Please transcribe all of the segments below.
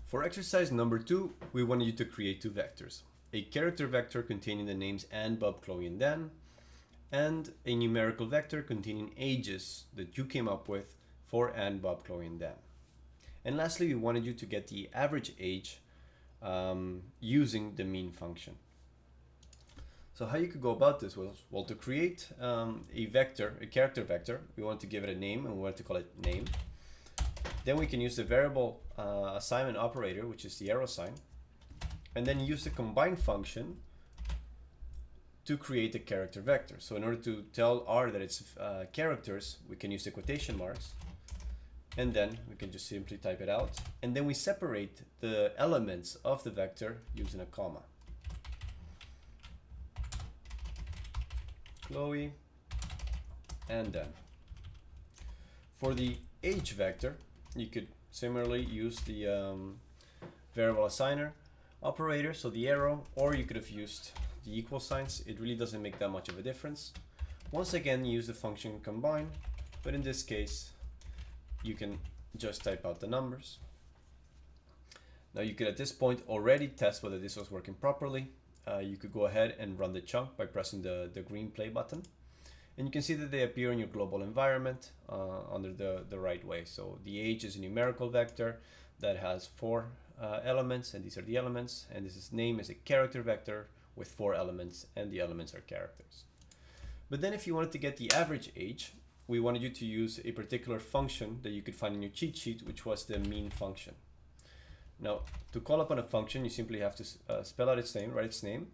For exercise number 2, we wanted you to create two vectors. A character vector containing the names Anne, Bob, Chloe, and Dan, and a numerical vector containing ages that you came up with for Anne, Bob, Chloe, and Dan. And lastly, we wanted you to get the average age using the mean function. So how you could go about this was, well, to create a vector, a character vector, we want to give it a name and we want to call it name. Then we can use the variable assignment operator, which is the arrow sign, and then use the combine function to create a character vector. So in order to tell R that it's characters, we can use the quotation marks, and then we can just simply type it out. And then we separate the elements of the vector using a comma. Chloe and Dan. For the age vector, you could similarly use the variable assigner operator, so the arrow, or you could have used the equal signs. It really doesn't make that much of a difference. Once again, use the function combine, but in this case, you can just type out the numbers. Now you could at this point already test whether this was working properly. You could go ahead and run the chunk by pressing the green play button. And you can see that they appear in your global environment under the right way. So the age is a numerical vector that has 4 elements, and these are the elements. And name is a character vector with 4 elements, and the elements are characters. But then if you wanted to get the average age, we wanted you to use a particular function that you could find in your cheat sheet, which was the mean function. Now, to call upon a function, you simply have to spell out its name, write its name,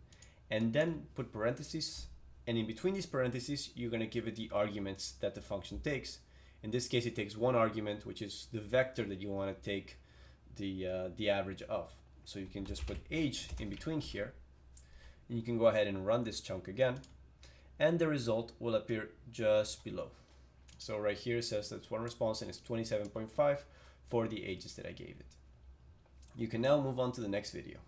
and then put parentheses. And in between these parentheses, you're going to give it the arguments that the function takes. In this case, it takes one argument, which is the vector that you want to take the average of. So you can just put age in between here. And you can go ahead and run this chunk again. And the result will appear just below. So right here it says that's one response, and it's 27.5 for the ages that I gave it. You can now move on to the next video.